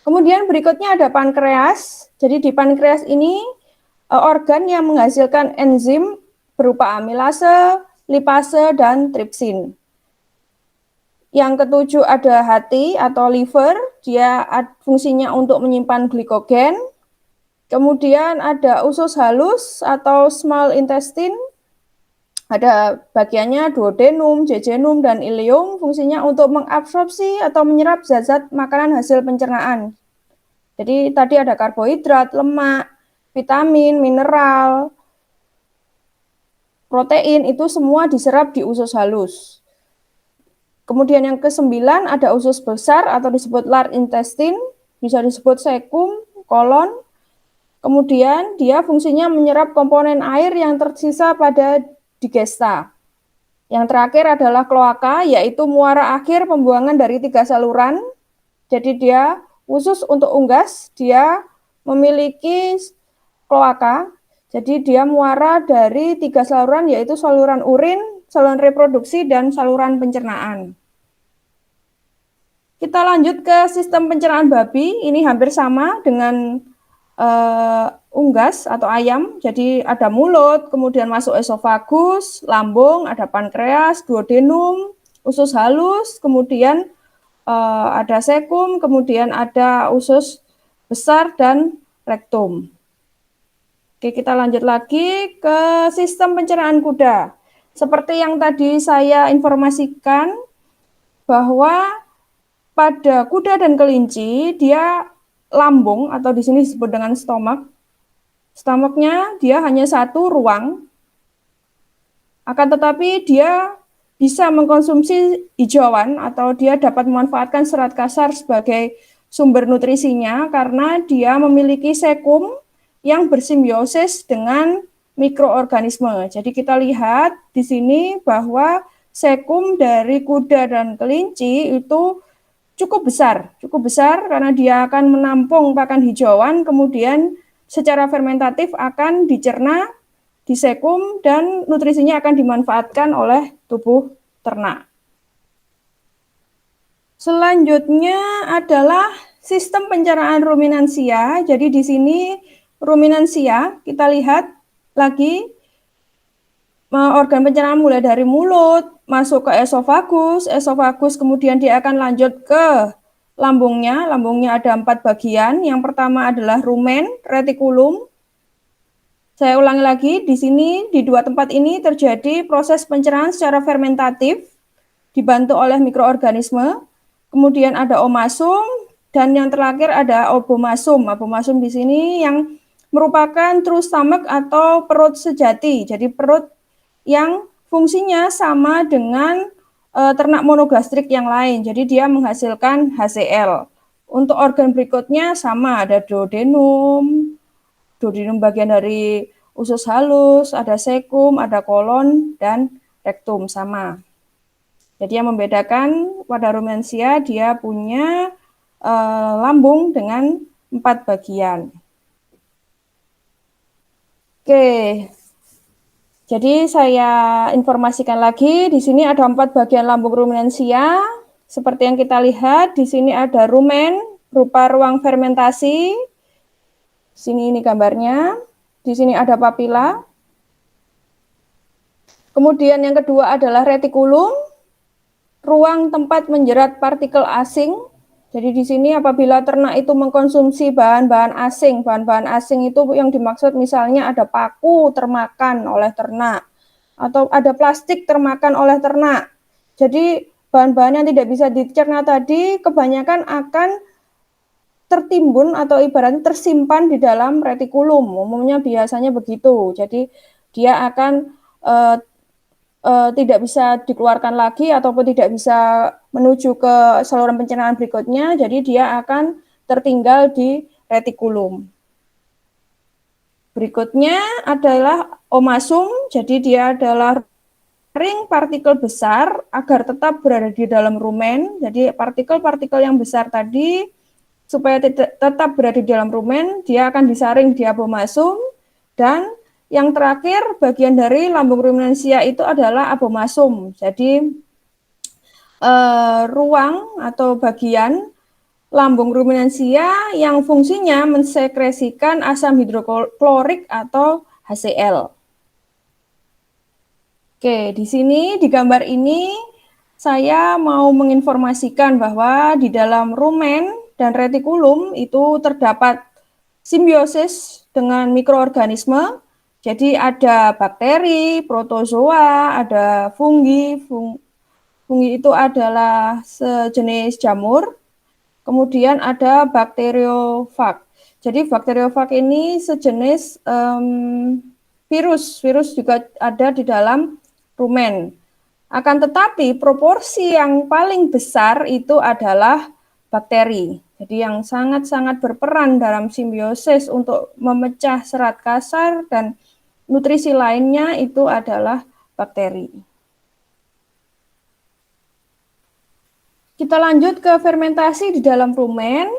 A: Kemudian berikutnya ada pankreas. Jadi di pankreas ini organ yang menghasilkan enzim berupa amilase, lipase, dan tripsin. Yang ketujuh ada hati atau liver, dia fungsinya untuk menyimpan glikogen. Kemudian ada usus halus atau small intestine, ada bagiannya duodenum, jejunum, dan ileum, fungsinya untuk mengabsorpsi atau menyerap zat-zat makanan hasil pencernaan. Jadi tadi ada karbohidrat, lemak, vitamin, mineral, protein, itu semua diserap di usus halus. Kemudian yang ke-9 ada usus besar atau disebut large intestine, bisa disebut sekum, kolon. Kemudian dia fungsinya menyerap komponen air yang tersisa pada digesta. Yang terakhir adalah kloaka, yaitu muara akhir pembuangan dari 3 saluran. Jadi dia khusus untuk unggas, dia memiliki kloaka. Jadi dia muara dari 3 saluran, yaitu saluran urin, saluran reproduksi, dan saluran pencernaan. Kita lanjut ke sistem pencernaan babi. Ini hampir sama dengan unggas atau ayam. Jadi ada mulut, kemudian masuk esofagus, lambung, ada pankreas, duodenum, usus halus, kemudian ada sekum, kemudian ada usus besar dan rektum. Oke, kita lanjut lagi ke sistem pencernaan kuda. Seperti yang tadi saya informasikan bahwa pada kuda dan kelinci dia lambung atau di sini disebut dengan stomach. Stomachnya dia hanya satu ruang, akan tetapi dia bisa mengkonsumsi hijauan atau dia dapat memanfaatkan serat kasar sebagai sumber nutrisinya karena dia memiliki sekum yang bersimbiosis dengan mikroorganisme. Jadi kita lihat di sini bahwa sekum dari kuda dan kelinci itu cukup besar karena dia akan menampung pakan hijauan, kemudian secara fermentatif akan dicerna, disekum, dan nutrisinya akan dimanfaatkan oleh tubuh ternak. Selanjutnya adalah sistem pencernaan ruminansia. Jadi di sini ruminansia, kita lihat lagi organ pencernaan mulai dari mulut, masuk ke esofagus kemudian dia akan lanjut ke lambungnya. Lambungnya ada 4 bagian. Yang pertama adalah rumen, retikulum. Saya ulangi lagi, di sini di 2 tempat ini terjadi proses pencernaan secara fermentatif dibantu oleh mikroorganisme. Kemudian ada omasum dan yang terakhir ada obomasum. Obomasum di sini yang merupakan true stomach atau perut sejati. Jadi perut yang fungsinya sama dengan ternak monogastrik yang lain. Jadi dia menghasilkan HCl. Untuk organ berikutnya sama, ada duodenum bagian dari usus halus, ada sekum, ada kolon, dan rektum sama. Jadi yang membedakan pada rumensia dia punya lambung dengan 4 bagian. Oke, jadi saya informasikan lagi, di sini ada 4 bagian lambung rumensia. Seperti yang kita lihat, di sini ada rumen berupa ruang fermentasi. Sini ini gambarnya. Di sini ada papila. Kemudian yang kedua adalah retikulum, ruang tempat menjerat partikel asing. Jadi di sini apabila ternak itu mengkonsumsi bahan-bahan asing itu yang dimaksud misalnya ada paku termakan oleh ternak atau ada plastik termakan oleh ternak. Jadi bahan-bahan yang tidak bisa dicerna tadi kebanyakan akan tertimbun atau ibaratnya tersimpan di dalam retikulum. Umumnya biasanya begitu. Jadi dia akan tidak bisa dikeluarkan lagi ataupun tidak bisa menuju ke saluran pencernaan berikutnya, jadi dia akan tertinggal di retikulum. Berikutnya adalah omasum, jadi dia adalah ring partikel besar agar tetap berada di dalam rumen. Jadi partikel-partikel yang besar tadi supaya tetap berada di dalam rumen, dia akan disaring di abomasum. Dan yang terakhir, bagian dari lambung ruminansia itu adalah abomasum. Jadi ruang atau bagian lambung ruminansia yang fungsinya mensekresikan asam hidroklorik atau HCl. Oke, di sini di gambar ini saya mau menginformasikan bahwa di dalam rumen dan retikulum itu terdapat simbiosis dengan mikroorganisme. Jadi ada bakteri, protozoa, ada fungi. Fungi itu adalah sejenis jamur. Kemudian ada bakteriofag. Jadi bakteriofag ini sejenis virus. Virus juga ada di dalam rumen. Akan tetapi proporsi yang paling besar itu adalah bakteri. Jadi yang sangat-sangat berperan dalam simbiosis untuk memecah serat kasar dan nutrisi lainnya itu adalah bakteri. Kita lanjut ke fermentasi di dalam rumen.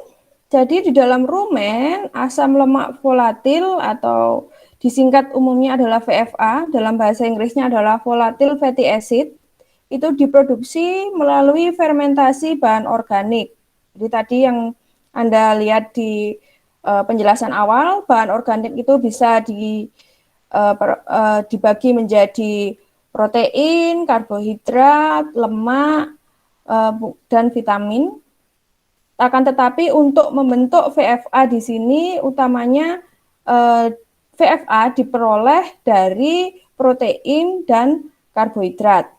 A: Jadi di dalam rumen asam lemak volatil atau disingkat umumnya adalah VFA, dalam bahasa Inggrisnya adalah volatile fatty acid, itu diproduksi melalui fermentasi bahan organik. Jadi tadi yang Anda lihat di penjelasan awal, bahan organik itu bisa dibagi menjadi protein, karbohidrat, lemak, dan vitamin. Akan tetapi untuk membentuk VFA di sini utamanya VFA diperoleh dari protein dan karbohidrat.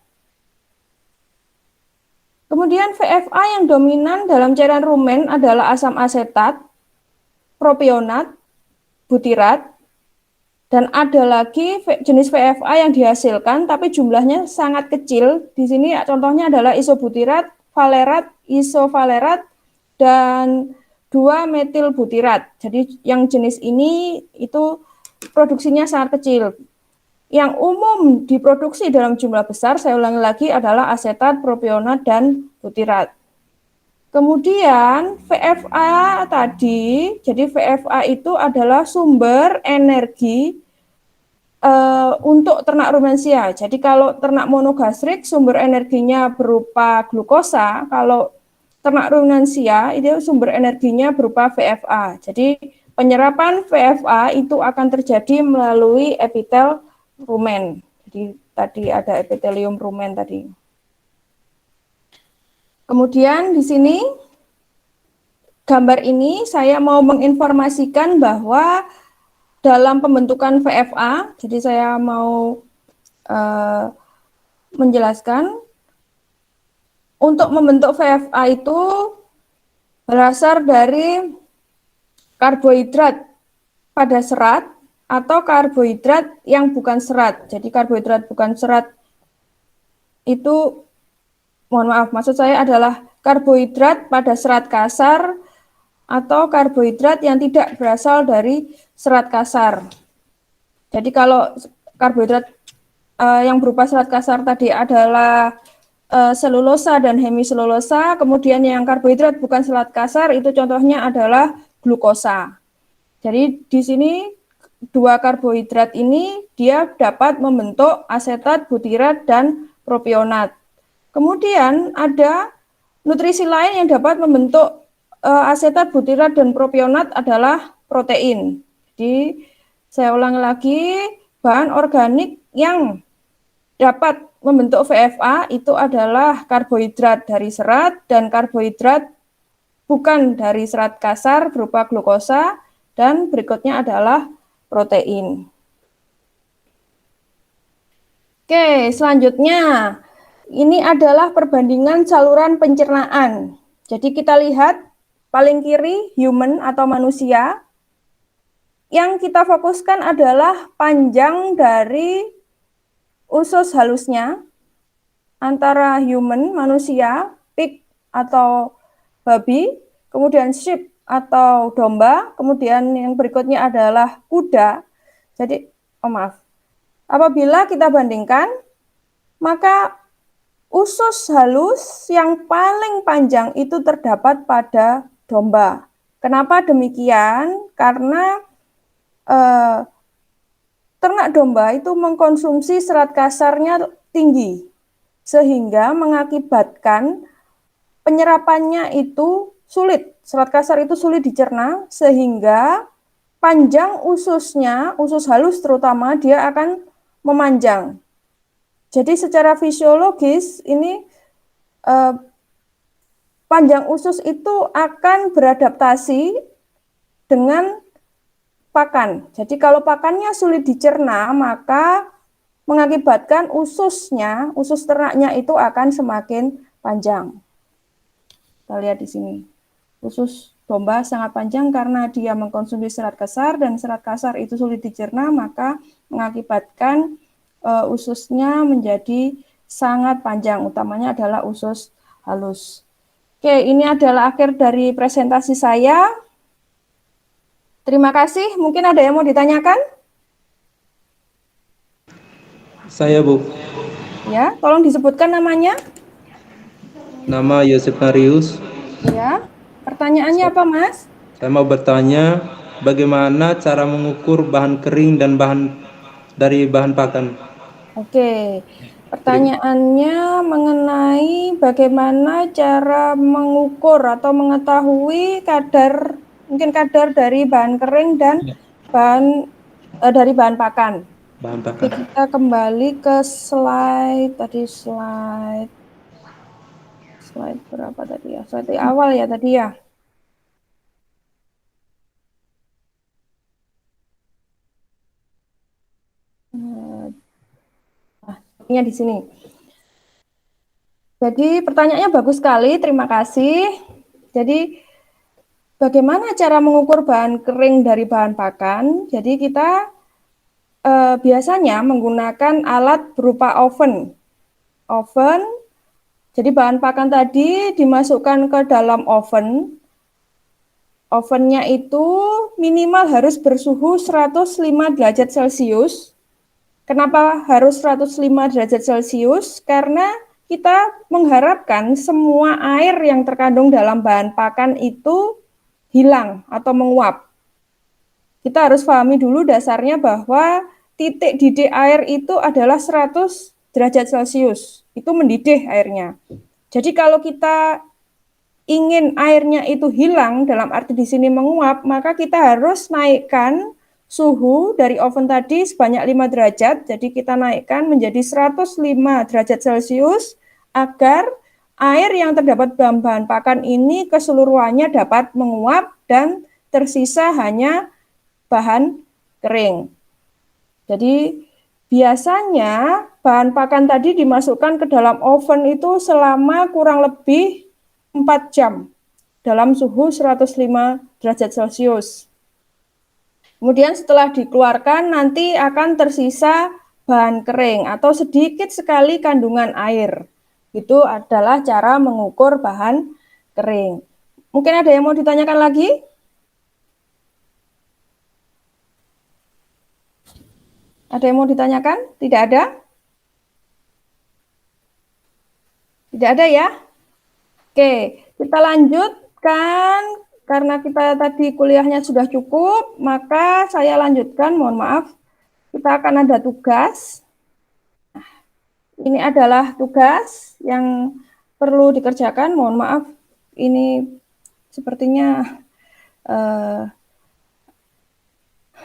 A: Kemudian VFA yang dominan dalam cairan rumen adalah asam asetat, propionat, butirat, dan ada lagi jenis VFA yang dihasilkan tapi jumlahnya sangat kecil. Di sini contohnya adalah isobutirat, valerat, isovalerat, dan 2-metilbutirat. Jadi yang jenis ini itu produksinya sangat kecil. Yang umum diproduksi dalam jumlah besar, saya ulangi lagi, adalah asetat, propionat, dan butirat. Kemudian VFA tadi, jadi VFA itu adalah sumber energi untuk ternak rumensia. Jadi kalau ternak monogastrik sumber energinya berupa glukosa, kalau ternak rumensia itu sumber energinya berupa VFA. Jadi penyerapan VFA itu akan terjadi melalui epitel rumen. Jadi tadi ada epitelium rumen tadi. Kemudian di sini gambar ini saya mau menginformasikan bahwa dalam pembentukan VFA, jadi saya mau menjelaskan untuk membentuk VFA itu berasal dari karbohidrat pada serat atau karbohidrat yang bukan serat. Jadi karbohidrat bukan serat itu, mohon maaf, maksud saya adalah karbohidrat pada serat kasar atau karbohidrat yang tidak berasal dari serat kasar. Jadi kalau karbohidrat yang berupa serat kasar tadi adalah selulosa dan hemiselulosa, kemudian yang karbohidrat bukan serat kasar itu contohnya adalah glukosa. Jadi di sini dua karbohidrat ini dia dapat membentuk asetat, butirat, dan propionat. Kemudian ada nutrisi lain yang dapat membentuk asetat, butirat, dan propionat adalah protein. Jadi saya ulangi lagi, bahan organik yang dapat membentuk VFA itu adalah karbohidrat dari serat dan karbohidrat bukan dari serat kasar berupa glukosa, dan berikutnya adalah protein. Oke, selanjutnya ini adalah perbandingan saluran pencernaan. Jadi kita lihat paling kiri human atau manusia. Yang kita fokuskan adalah panjang dari usus halusnya antara human, manusia, pig atau babi, kemudian sheep atau domba, kemudian yang berikutnya adalah kuda. Jadi, apabila kita bandingkan, maka usus halus yang paling panjang itu terdapat pada domba. Kenapa demikian? Karena ternak domba itu mengkonsumsi serat kasarnya tinggi, sehingga mengakibatkan penyerapannya itu sulit. Serat kasar itu sulit dicerna, sehingga panjang ususnya, usus halus terutama, dia akan memanjang. Jadi secara fisiologis ini panjang usus itu akan beradaptasi dengan pakan. Jadi kalau pakannya sulit dicerna, maka mengakibatkan usus ternaknya itu akan semakin panjang. Kita lihat di sini. Usus domba sangat panjang karena dia mengkonsumsi serat kasar, dan serat kasar itu sulit dicerna, maka mengakibatkan ususnya menjadi sangat panjang, utamanya adalah usus halus. Oke, ini adalah akhir dari presentasi saya. Terima kasih. Mungkin ada yang mau ditanyakan?
C: Saya, Bu.
A: Ya, tolong disebutkan namanya.
C: Nama Yosef Marius.
A: Ya, pertanyaannya apa, Mas?
C: Saya mau bertanya, bagaimana cara mengukur bahan kering dan dari bahan pakan?
A: Oke, pertanyaannya mengenai bagaimana cara mengukur atau mengetahui mungkin kadar dari bahan kering dan dari bahan pakan.
C: Bahan
A: Oke,
C: pakan.
A: kita kembali ke slide berapa tadi ya? Slide awal ya tadi ya. Nah, di sini. Jadi pertanyaannya bagus sekali, terima kasih. Jadi bagaimana cara mengukur bahan kering dari bahan pakan? Jadi kita biasanya menggunakan alat berupa oven. Jadi bahan pakan tadi dimasukkan ke dalam oven. Ovennya itu minimal harus bersuhu 105 derajat Celcius. Kenapa harus 105 derajat Celcius? Karena kita mengharapkan semua air yang terkandung dalam bahan pakan itu hilang atau menguap. Kita harus pahami dulu dasarnya bahwa titik didih air itu adalah 100 derajat Celcius. Itu mendidih airnya. Jadi kalau kita ingin airnya itu hilang, dalam arti di sini menguap, maka kita harus naikkan suhu dari oven tadi sebanyak 5 derajat, jadi kita naikkan menjadi 105 derajat Celcius agar air yang terdapat dalam bahan pakan ini keseluruhannya dapat menguap dan tersisa hanya bahan kering. Jadi biasanya bahan pakan tadi dimasukkan ke dalam oven itu selama kurang lebih 4 jam dalam suhu 105 derajat Celcius. Kemudian setelah dikeluarkan nanti akan tersisa bahan kering atau sedikit sekali kandungan air. Itu adalah cara mengukur bahan kering. Mungkin ada yang mau ditanyakan lagi? Ada yang mau ditanyakan? Tidak ada? Tidak ada ya? Oke, kita lanjutkan. Karena kita tadi kuliahnya sudah cukup, maka saya lanjutkan, mohon maaf. Kita akan ada tugas. Ini adalah tugas yang perlu dikerjakan, mohon maaf. Ini sepertinya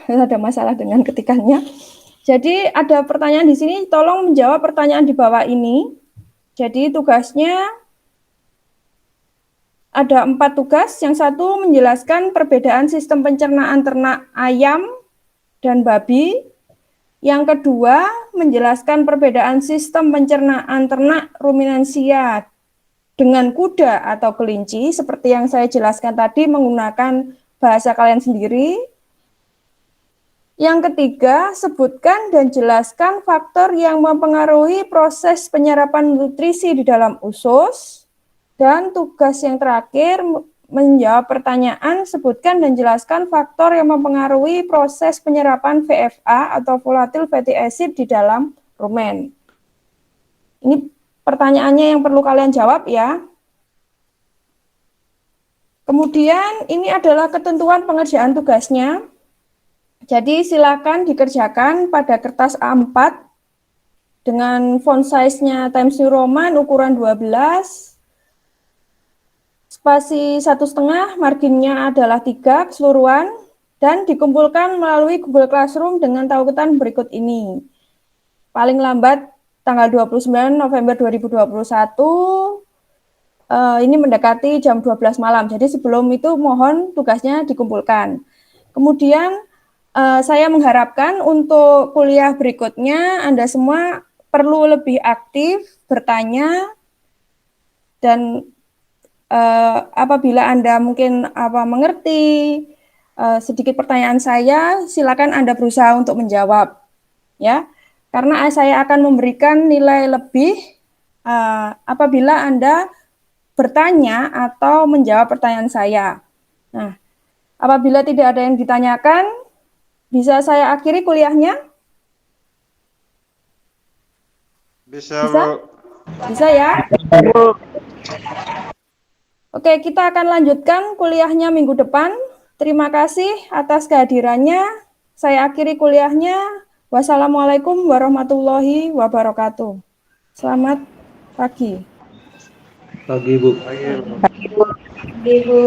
A: ada masalah dengan ketikannya. Jadi ada pertanyaan di sini, tolong menjawab pertanyaan di bawah ini. Jadi tugasnya ada 4 tugas. Yang satu menjelaskan perbedaan sistem pencernaan ternak ayam dan babi. Yang kedua menjelaskan perbedaan sistem pencernaan ternak ruminansia dengan kuda atau kelinci, seperti yang saya jelaskan tadi menggunakan bahasa kalian sendiri. Yang ketiga, sebutkan dan jelaskan faktor yang mempengaruhi proses penyerapan nutrisi di dalam usus. Dan tugas yang terakhir, menjawab pertanyaan, sebutkan dan jelaskan faktor yang mempengaruhi proses penyerapan VFA atau volatile fatty acid di dalam rumen. Ini pertanyaannya yang perlu kalian jawab ya. Kemudian ini adalah ketentuan pengerjaan tugasnya. Jadi silakan dikerjakan pada kertas A4 dengan font size-nya Times New Roman ukuran 12. Spasi 1,5, marginnya adalah 3 keseluruhan, dan dikumpulkan melalui Google Classroom dengan tautan berikut ini. Paling lambat tanggal 29 November 2021, ini mendekati jam 12 malam. Jadi sebelum itu mohon tugasnya dikumpulkan. Kemudian saya mengharapkan untuk kuliah berikutnya Anda semua perlu lebih aktif bertanya, dan apabila Anda mungkin mengerti sedikit pertanyaan saya, silakan Anda berusaha untuk menjawab, ya. Karena saya akan memberikan nilai lebih apabila Anda bertanya atau menjawab pertanyaan saya. Nah, apabila tidak ada yang ditanyakan, bisa saya akhiri kuliahnya?
B: Bisa,
A: Bisa?
B: Bu.
A: Bisa ya? Oke, kita akan lanjutkan kuliahnya minggu depan. Terima kasih atas kehadirannya. Saya akhiri kuliahnya. Wassalamualaikum warahmatullahi wabarakatuh. Selamat pagi.
C: Pagi, Bu.
B: Lagi, Bu.
D: Ibu.